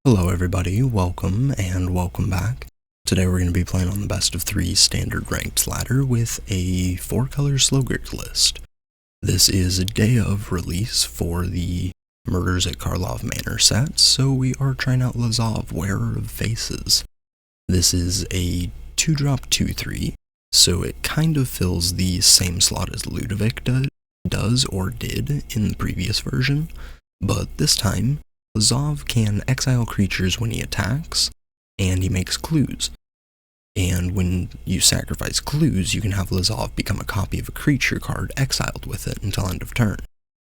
Hello everybody, welcome and welcome back. Today we're going to be playing on the best of 3 standard ranked ladder with a 4-color Gurk list. This is a day of release for the Murders at Karlov Manor set, so we are trying out Lazav, Wearer of Faces. This is a 2-drop 2/3, so it kind of fills the same slot as Ludovic does or did in the previous version, but this time Lazav can exile creatures when he attacks, and he makes clues. And when you sacrifice clues, you can have Lazav become a copy of a creature card exiled with it until end of turn.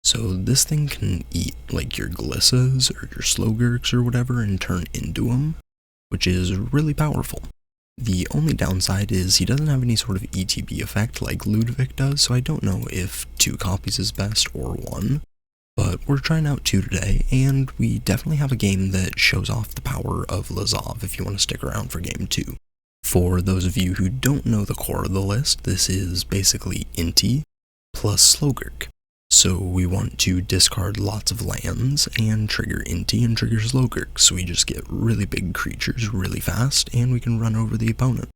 So this thing can eat like your Glissas or your Gurks or whatever and turn into them, which is really powerful. The only downside is he doesn't have any sort of ETB effect like Ludovic does, so I don't know if 2 copies is best or 1. But we're trying out 2 today, and we definitely have a game that shows off the power of Lazav if you want to stick around for game 2. For those of you who don't know the core of the list, this is basically Inti plus Gurk. So we want to discard lots of lands and trigger Inti and trigger Gurk, so we just get really big creatures really fast, and we can run over the opponent.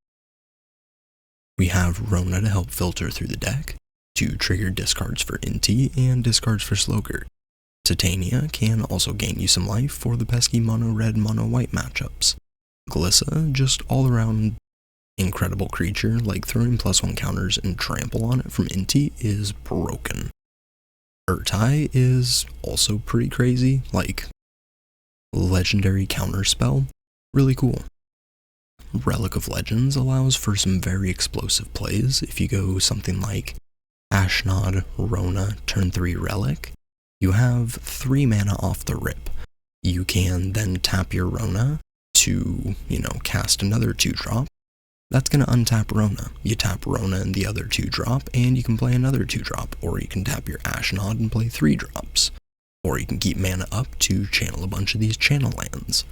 We have Rona to help filter through the deck, to trigger discards for Inti and discards for Gurk. Titania can also gain you some life for the pesky mono-red, mono-white matchups. Glissa, just all-around incredible creature, like throwing +1 counters and trample on it from Inti is broken. Urtai is also pretty crazy, like legendary counterspell, really cool. Relic of Legends allows for some very explosive plays. If you go something like Ashnod, Rona, turn 3 Relic, you have 3 mana off the rip. You can then tap your Rona to, cast another 2-drop. That's going to untap Rona. You tap Rona and the other 2-drop, and you can play another 2-drop, or you can tap your Ashnod and play 3 drops. Or you can keep mana up to channel a bunch of these channel lands.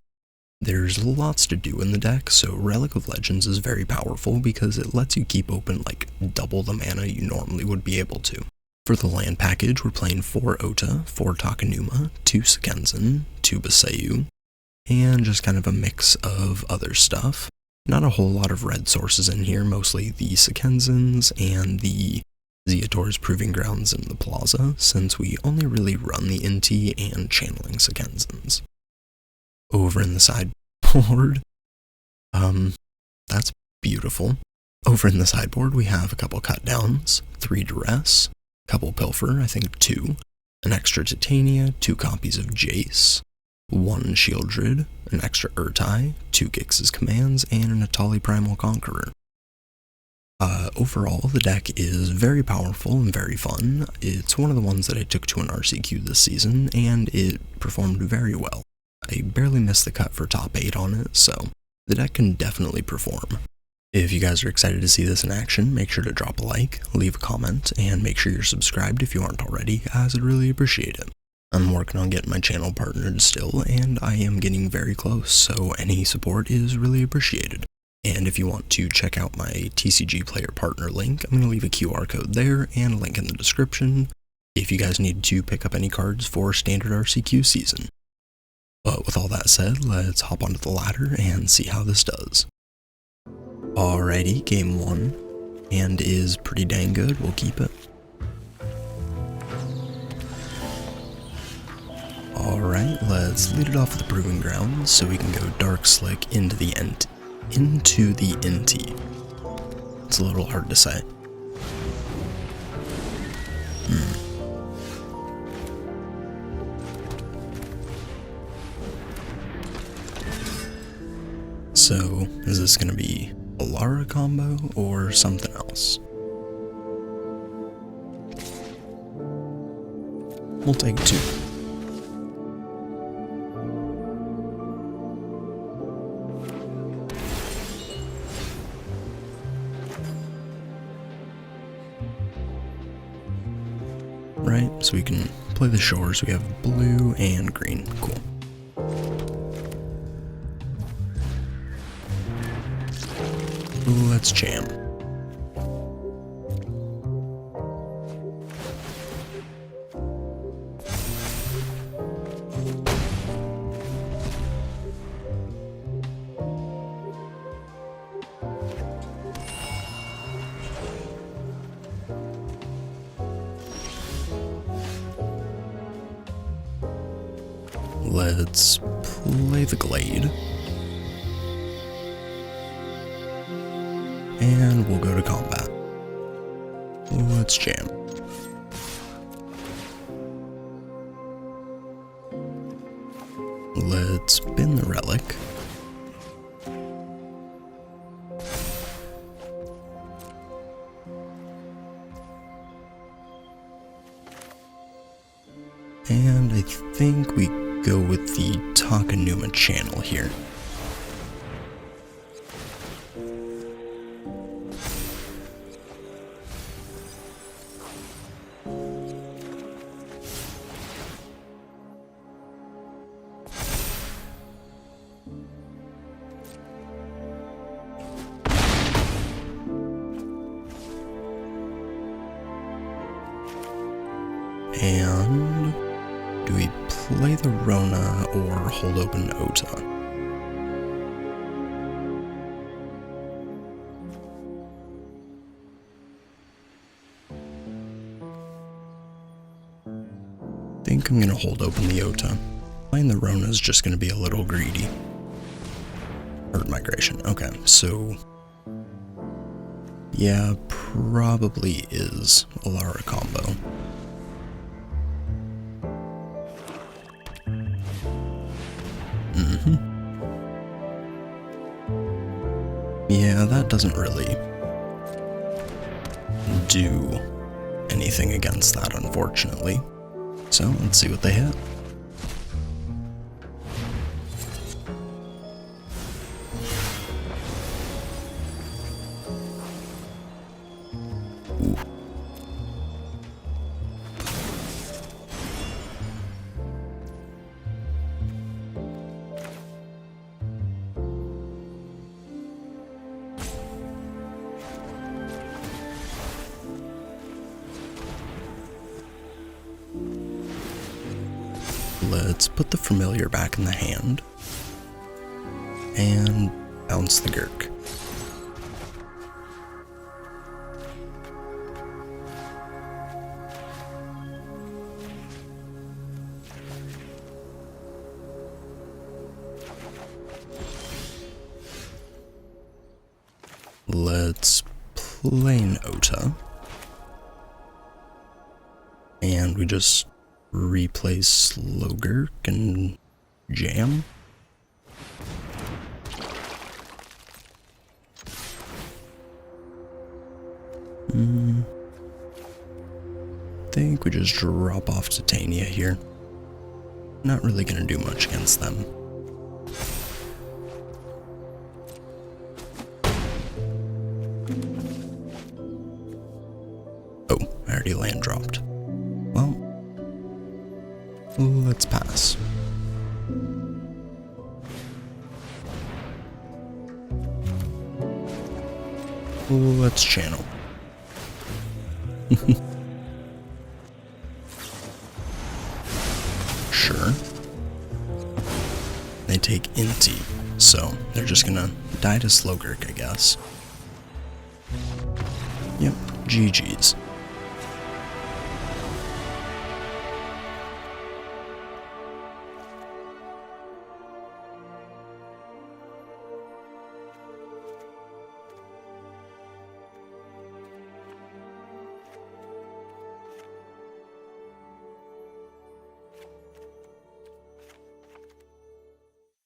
There's lots to do in the deck, so Relic of Legends is very powerful because it lets you keep open like double the mana you normally would be able to. For the land package, we're playing 4 Ota, 4 Takenuma, 2 Sekenzen, 2 Baseyu, and just kind of a mix of other stuff. Not a whole lot of red sources in here, mostly the Sekenzens and the Zeator's Proving Grounds in the Plaza, since we only really run the Inti and channeling Sekenzens. Over in the sideboard, that's beautiful. Over in the sideboard, we have a couple cut downs, 3 Duress, couple Pilfer, I think 2, an extra Titania, 2 copies of Jace, 1 Shieldred, an extra Urtai, 2 Gix's Commands, and an Atali Primal Conqueror. Overall, the deck is very powerful and very fun. It's one of the ones that I took to an RCQ this season, and it performed very well. I barely missed the cut for top 8 on it, so the deck can definitely perform. If you guys are excited to see this in action, make sure to drop a like, leave a comment, and make sure you're subscribed if you aren't already, as I'd really appreciate it. I'm working on getting my channel partnered still, and I am getting very close, so any support is really appreciated. And if you want to check out my TCG Player Partner link, I'm going to leave a QR code there and a link in the description if you guys need to pick up any cards for standard RCQ season. But with all that said, let's hop onto the ladder and see how this does. Alrighty, game 1, and is pretty dang good, we'll keep it. Alright, let's lead it off with the Proving Grounds, so we can go Dark Slick into the Inti. It's a little hard to say. So, is this going to be Alara combo or something else? We'll take 2. Right, so we can play the shores. We have blue and green. Cool. Let's jam. Let's play the Glade. And we'll go to combat. Let's jam. Let's spin the relic. And I think we go with the Takanuma channel here. And do we play the Rona or hold open Ota? I think I'm gonna hold open the Ota. Playing the Rona is just gonna be a little greedy. Earth Migration, okay, so yeah, probably is Alara combo. Yeah, that doesn't really do anything against that, unfortunately. So, let's see what they hit. Ooh. Let's put the familiar back in the hand and bounce the Gurk. Let's play an Ota. And we just replace Slow Gurk and jam. Think we just drop off Titania here. Not really gonna do much against them. Oh, I already land dropped. Well, let's pass. Let's channel. Sure. They take Inti, so they're just gonna die to Slow Gurk, I guess. Yep, GG's.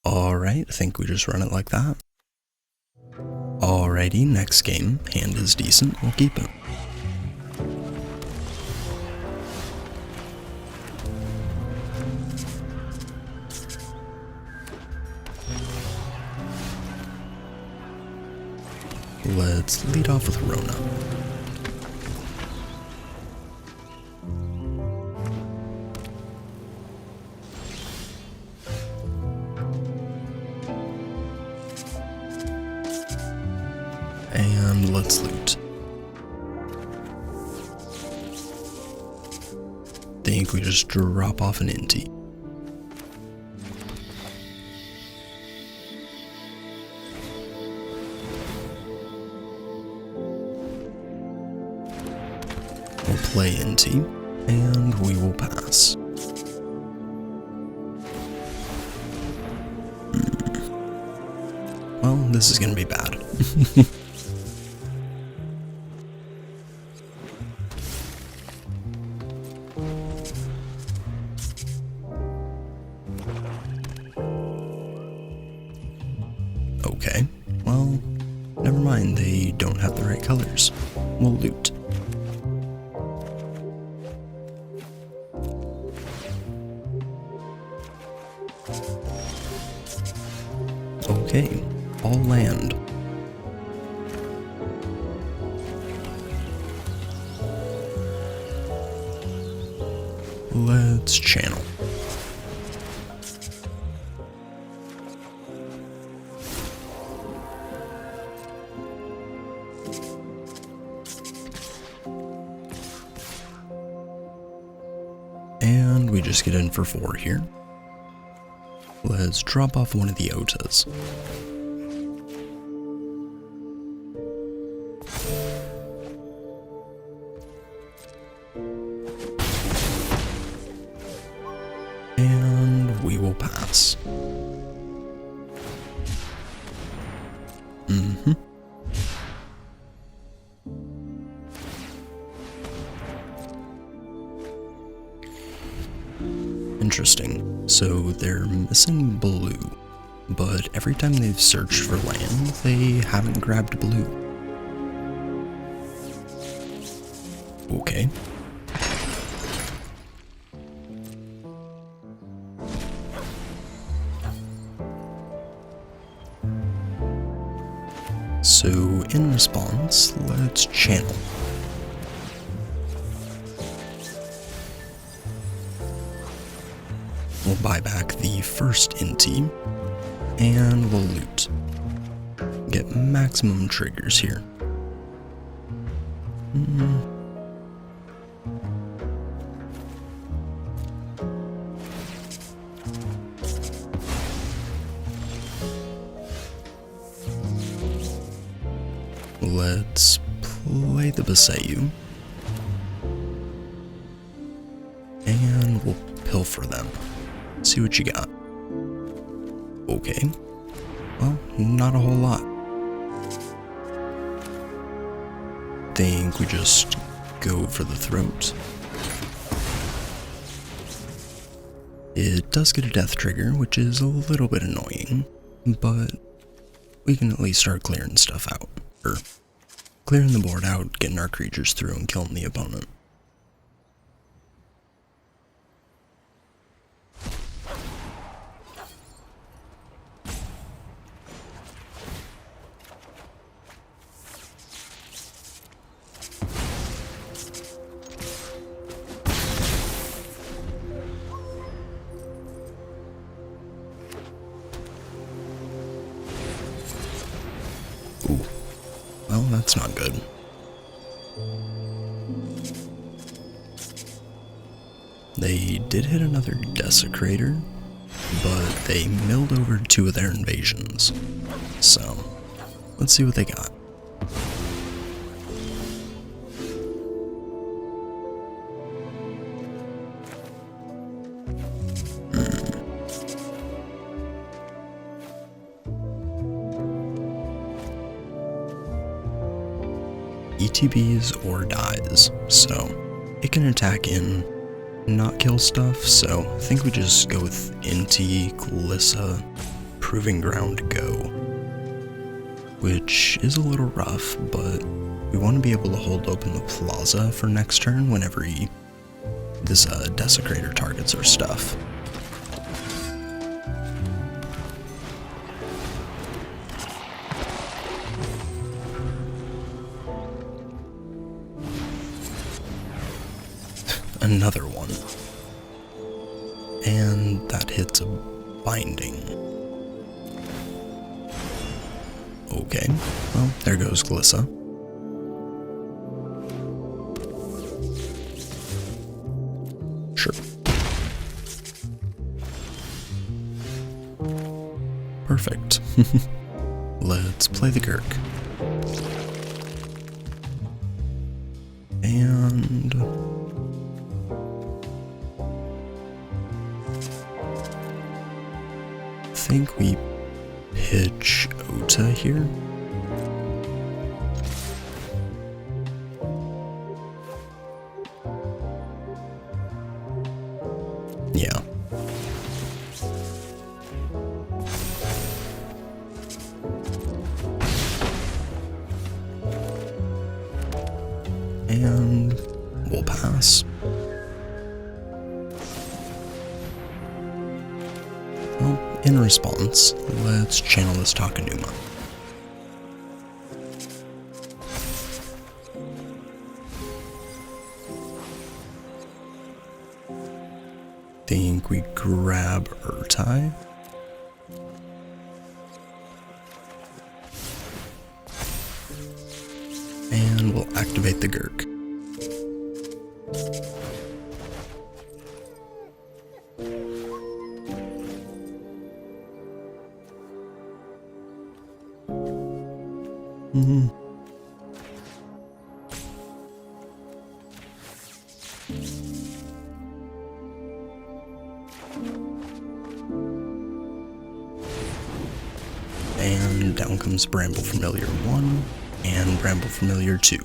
Alright, I think we just run it like that. Alrighty, next game. Hand is decent, we'll keep it. Let's lead off with Rona. And let's loot. Think we just drop off an Inti. We'll play Inti, and we will pass. Well, this is gonna be bad. Okay, well, never mind, they don't have the right colors. We'll loot. Okay, all land. Let's channel. And we just get in for 4 here. Let's drop off one of the Otas. And we will pass. Interesting. So they're missing blue, but every time they've searched for land, they haven't grabbed blue. Okay. So in response, let's channel. We'll buy back the first NT, and we'll loot. Get maximum triggers here. Let's play the Basayu. And we'll pilfer them. See what you got. Okay. Well, not a whole lot. Think we just go for the throat. It does get a death trigger, which is a little bit annoying, but we can at least start clearing stuff out. Or clearing the board out, getting our creatures through, and killing the opponent. Ooh. Well, that's not good. They did hit another Desecrator, but they milled over 2 of their invasions. So, let's see what they got. ETBs or dies, so it can attack in, not kill stuff, so I think we just go with NT, Glissa, Proving Ground, Go. Which is a little rough, but we want to be able to hold open the plaza for next turn whenever this Desecrator targets our stuff. Another one. And that hits a binding. Okay, well, there goes Glissa. Sure. Perfect. Let's play the Gurk. And I think we pitch Ota here. Yeah. And we'll pass. Well, in response, let's channel this Takenuma. Think we grab Urtai. And we'll activate the Gurk. And down comes Bramble Familiar 1 and Bramble Familiar 2.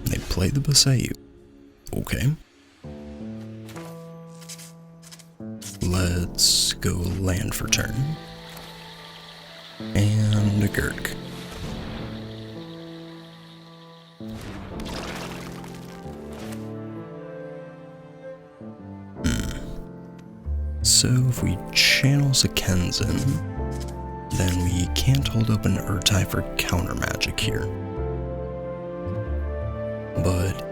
They play the Basayu. Okay. Let's go land for turn. And a Gurk. So if we channel Sekenzin, then we can't hold open Urtai for counter magic here. But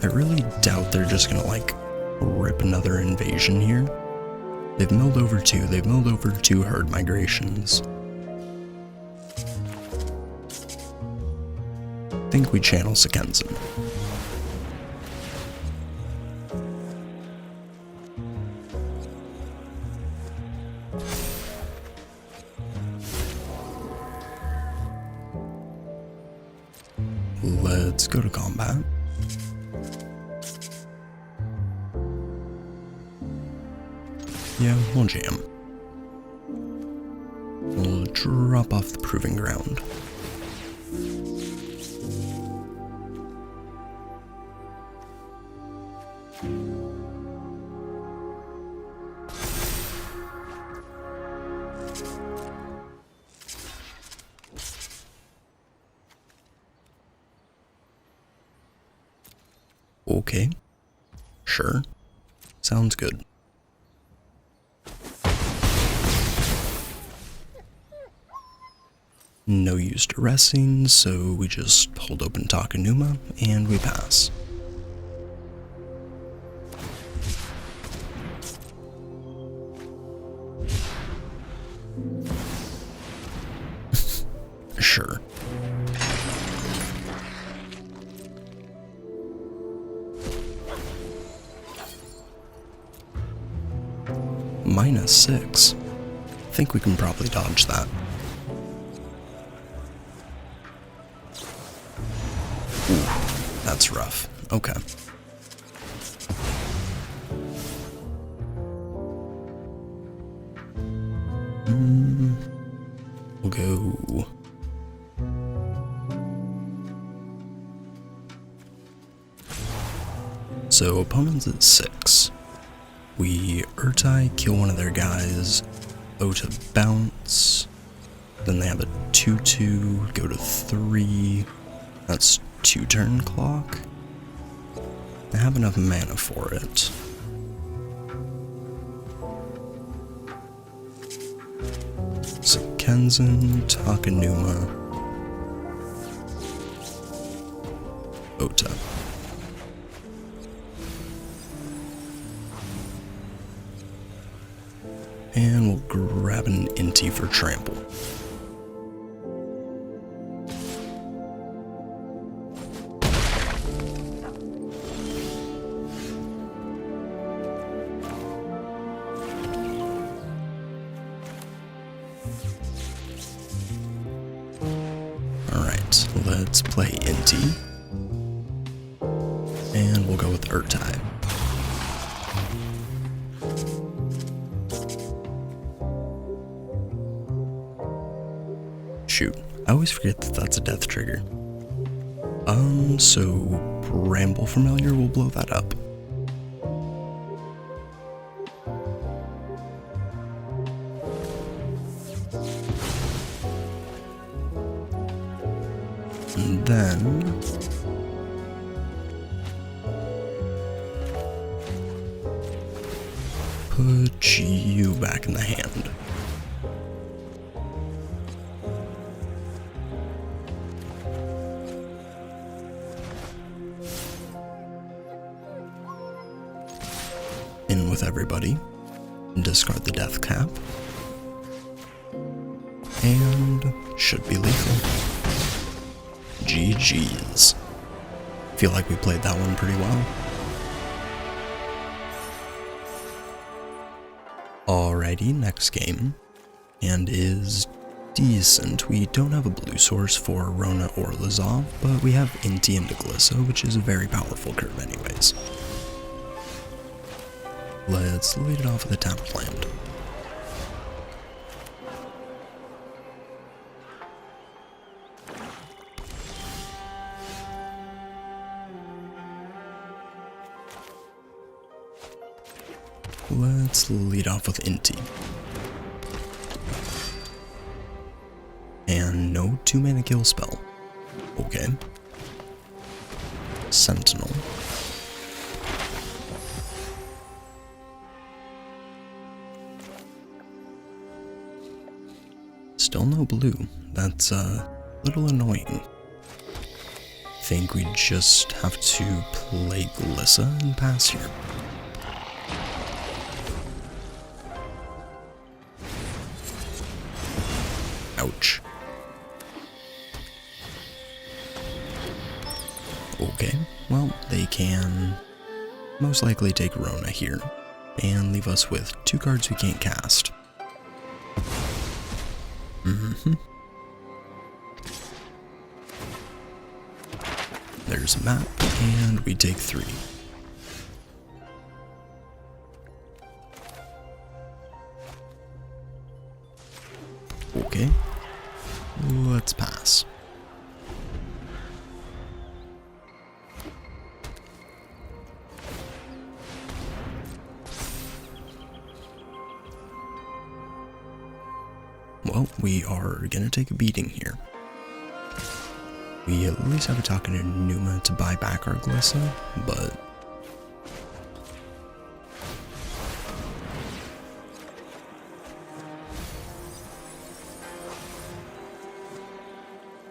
I really doubt they're just gonna like rip another invasion here. They've milled over two herd migrations. I think we channel Sekenzin. Let's go to combat. Yeah, we'll jam. We'll drop off the proving ground. Okay, sure, sounds good. No use to resting, so we just hold open Takenuma and we pass. Sure. -6. I think we can probably dodge that. Ooh, that's rough. Okay. We'll go. So opponents at 6. We Urtai, kill one of their guys, Ota bounce, then they have a 2/2, go to 3, that's 2 turn clock. I have enough mana for it. Sekenzin, Takenuma, Ota. And we'll grab an Inti for trample. Alright, let's play Inti. And we'll go with Urtai. I always forget that that's a death trigger. So Bramble Familiar will blow that up. And then put you back in the hand. In with everybody. Discard the death cap. And should be lethal. GG's. Feel like we played that one pretty well. Alrighty, next game. And is decent. We don't have a blue source for Rona or Lazav, but we have Inti and Glissa, which is a very powerful curve anyways. Let's lead it off with a tap of land. Let's lead off with Inti. And no 2-mana kill spell. Okay. Sentinel. Still no blue. That's a little annoying. Think we just have to play Glissa and pass here. Ouch. Okay, well, they can most likely take Rona here and leave us with 2 cards we can't cast. There's a map, and we take 3. Okay, let's pass. Well, we are gonna take a beating here. We at least have a token in Numa to buy back our Glissa, but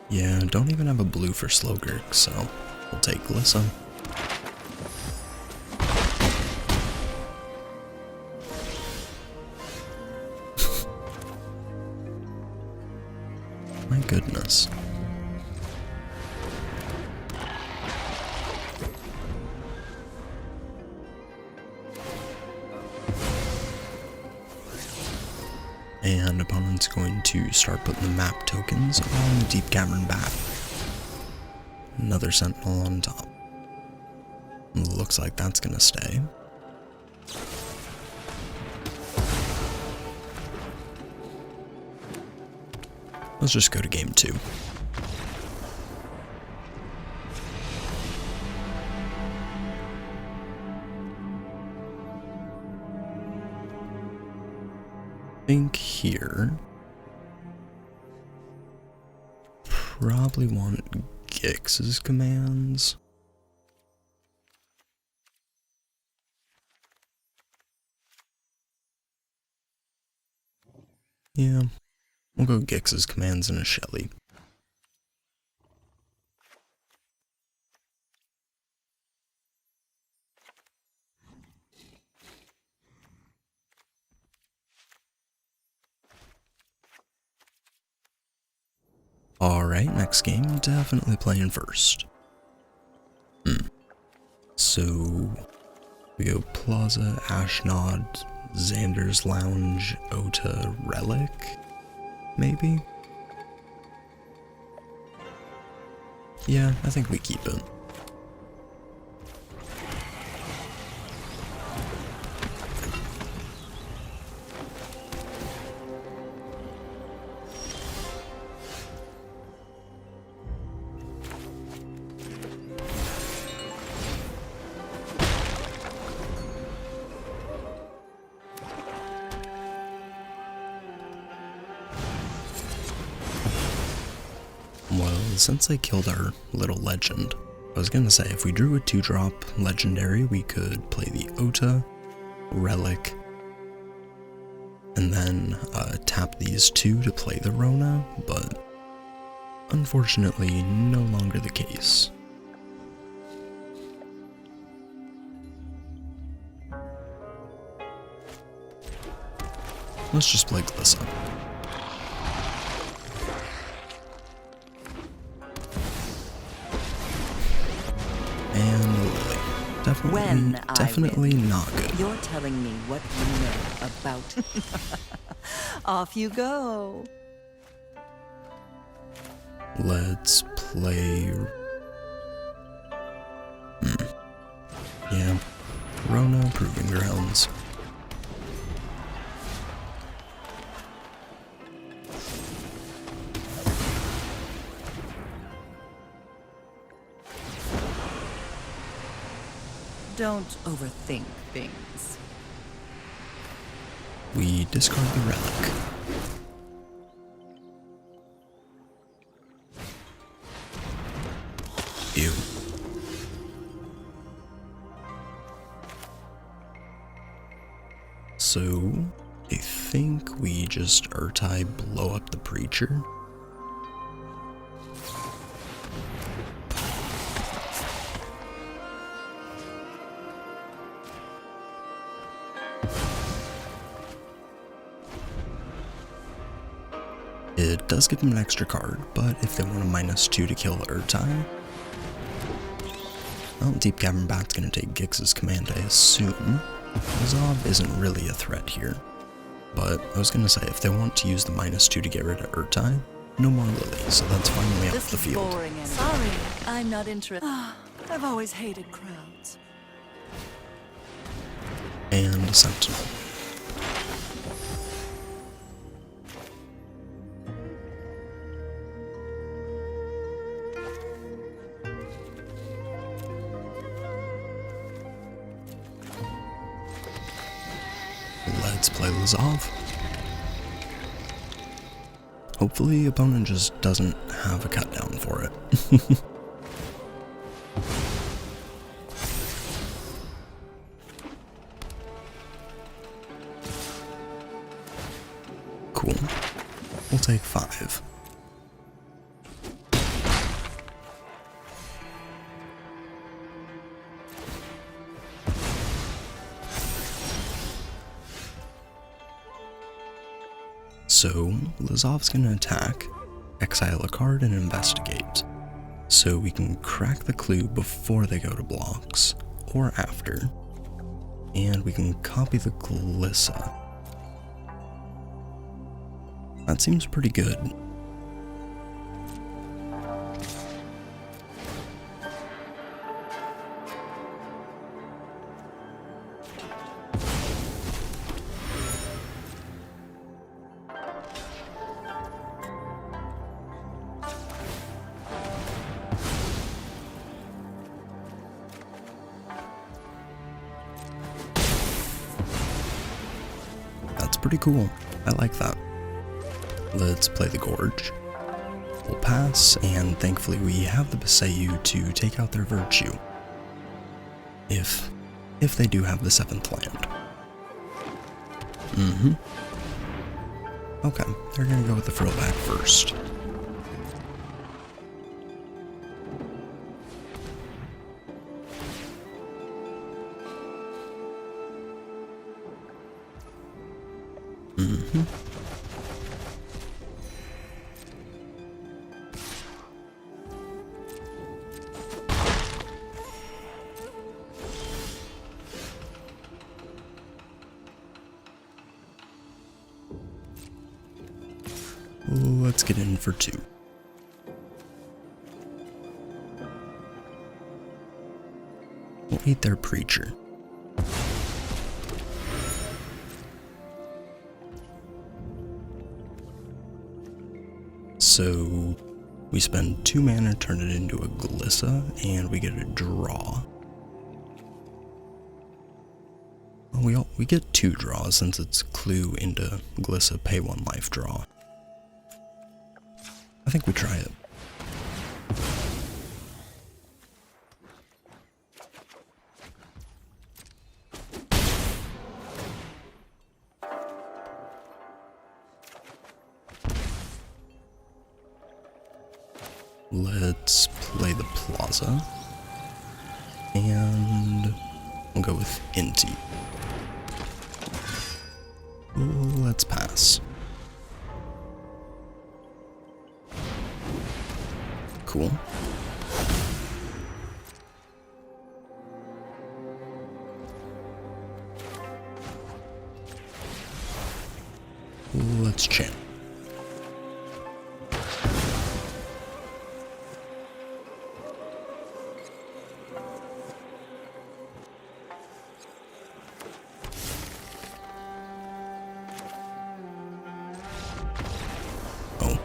yeah, don't even have a blue for slow Gurk, so we'll take Glissa. My goodness. And opponent's going to start putting the map tokens on the Deep Cavern back. Another Sentinel on top. Looks like that's gonna stay. Let's just go to game 2. Think here. Probably want Gix's commands. Yeah, we'll go Gix's commands and a Shelly. Alright, next game, definitely playing first. So, we go Plaza, Ashnod, Xander's Lounge, Ota, Relic, maybe? Yeah, I think we keep it. And since they killed our little legend, I was gonna say if we drew a 2-drop legendary, we could play the Ota, Relic, and then tap these 2 to play the Rona, but unfortunately no longer the case. Let's just play Glissa. And Lily. Definitely not good. You're telling me what you know about. Off you go. Let's play... Yeah. Rona Proving Grounds. Don't overthink things. We discard the Relic. Ew. So, I think we just Urtai blow up the Preacher. It does give them an extra card, but if they want a -2 to kill Urtai, well, Deep Cavern Bat's gonna take Gix's command, I assume. Lazav isn't really a threat here, but I was gonna say if they want to use the -2 to get rid of Urtai, no more Lily, so that's finally off the field. Sorry, I'm not interested. I've always hated crowds. And Sentinel. Let's play Lazav. Hopefully opponent just doesn't have a cut down for it. Cool. We'll take 5. So, Lazav's gonna attack, exile a card, and investigate. So we can crack the clue before they go to blocks, or after. And we can copy the Glissa. That seems pretty good. That's pretty cool. I like that. Let's play the Gorge. We'll pass, and thankfully we have the Baseyu to take out their Virtue. If they do have the 7th land. Okay, they're gonna go with the Frillback first. Let's get in for 2. We'll eat their Preacher. So we spend 2 mana, turn it into a Glissa, and we get a draw. Well, we get 2 draws since it's Clue into Glissa, pay 1 life draw. I think we try it. Let's play the Plaza. And we'll go with Inti. Let's pass. Cool. Let's chant. Oh,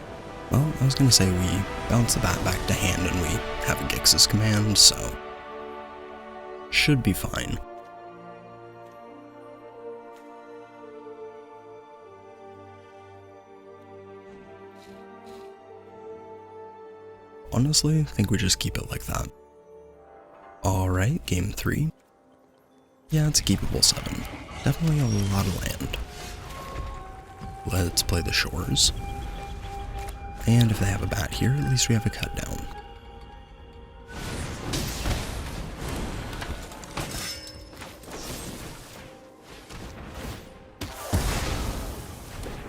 well, I was gonna say we bounce the bat back to hand and we have a Gix's command, so should be fine. Honestly, I think we just keep it like that. Alright, game 3. Yeah, it's a keepable 7. Definitely a lot of land. Let's play the shores. And if they have a bat here, at least we have a cut down.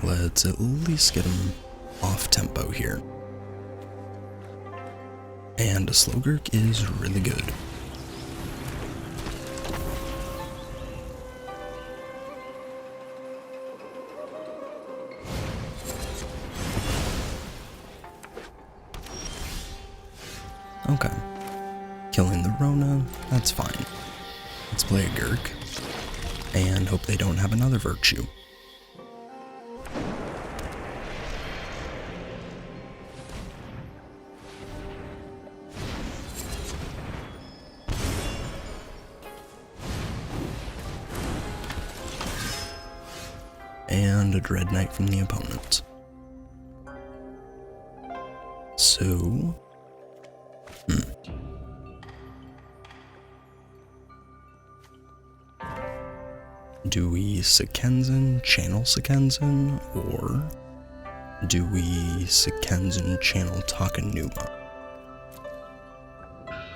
Let's at least get him off tempo here. And a slow Gurk is really good. Okay. Killing the Rona, that's fine. Let's play a Gurk. And hope they don't have another Virtue. And a Dread Knight from the opponent. So... Do we Sekenzen, channel Sekenzen, or do we Sekenzen, channel Takenuma? I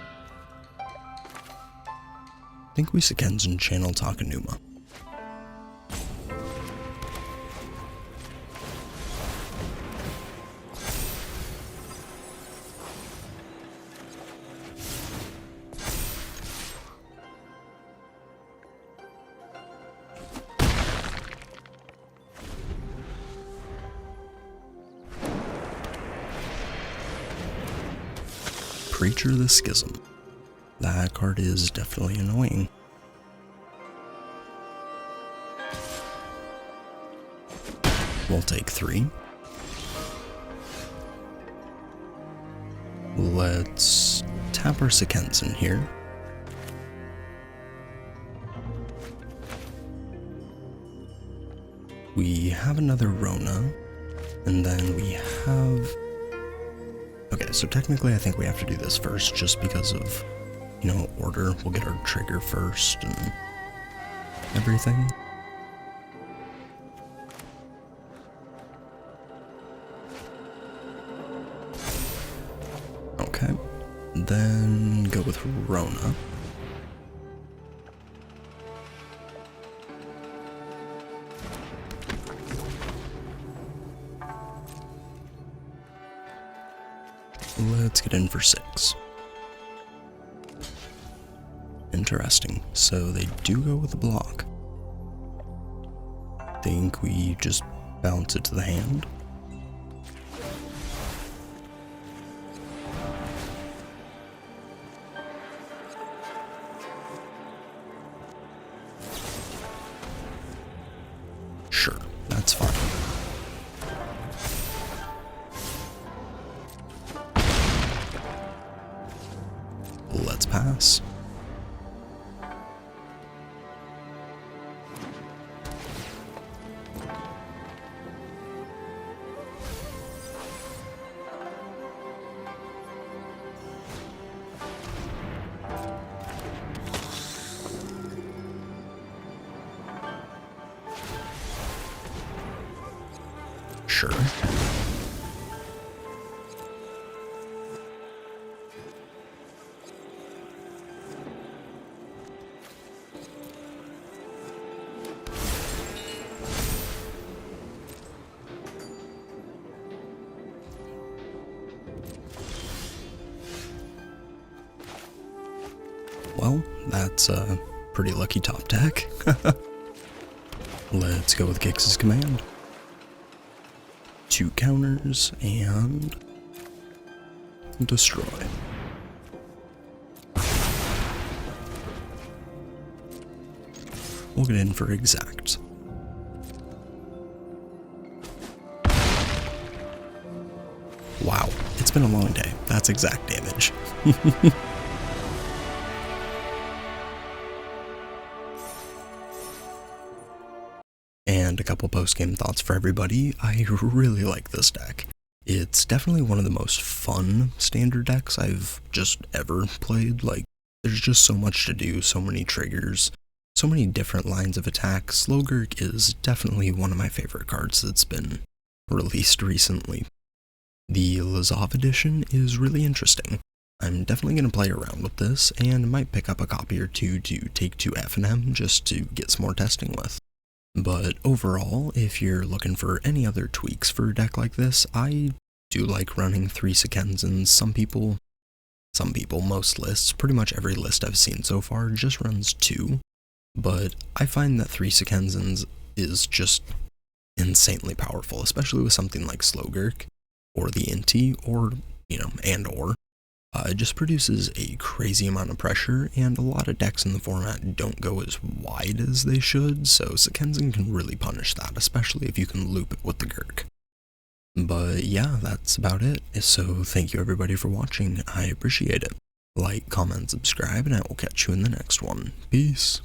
think we Sekenzen, channel Takenuma. Preacher the Schism. That card is definitely annoying. We'll take 3. Let's tap our Sekenzen here. We have another Rona, and then we have... Okay, so technically I think we have to do this first just because of, you know, order. We'll get our trigger first and everything. Okay, then go with Rona. Let's get in for 6. Interesting. So they do go with a block. Think we just bounce it to the hand. Sure, that's fine. Let's pass. Sure. Well, that's a pretty lucky top deck. Let's go with Gix's command. 2 counters and destroy. We'll get in for exact. Wow, it's been a long day. That's exact damage. And a couple post-game thoughts for everybody. I really like this deck. It's definitely one of the most fun standard decks I've just ever played. Like, there's just so much to do, so many triggers, so many different lines of attack. Gurk is definitely one of my favorite cards that's been released recently. The Lazav edition is really interesting. I'm definitely going to play around with this, and might pick up a copy or two to take to F&M just to get some more testing with. But overall, if you're looking for any other tweaks for a deck like this, I do like running 3 Sekenzans. Some people, most lists, pretty much every list I've seen so far just runs 2. But I find that 3 Sekenzans is just insanely powerful, especially with something like Gurk or the Inti, or, it just produces a crazy amount of pressure, and a lot of decks in the format don't go as wide as they should, so Sekenzan can really punish that, especially if you can loop it with the Gurk. But yeah, that's about it, so thank you everybody for watching, I appreciate it. Like, comment, subscribe, and I will catch you in the next one. Peace.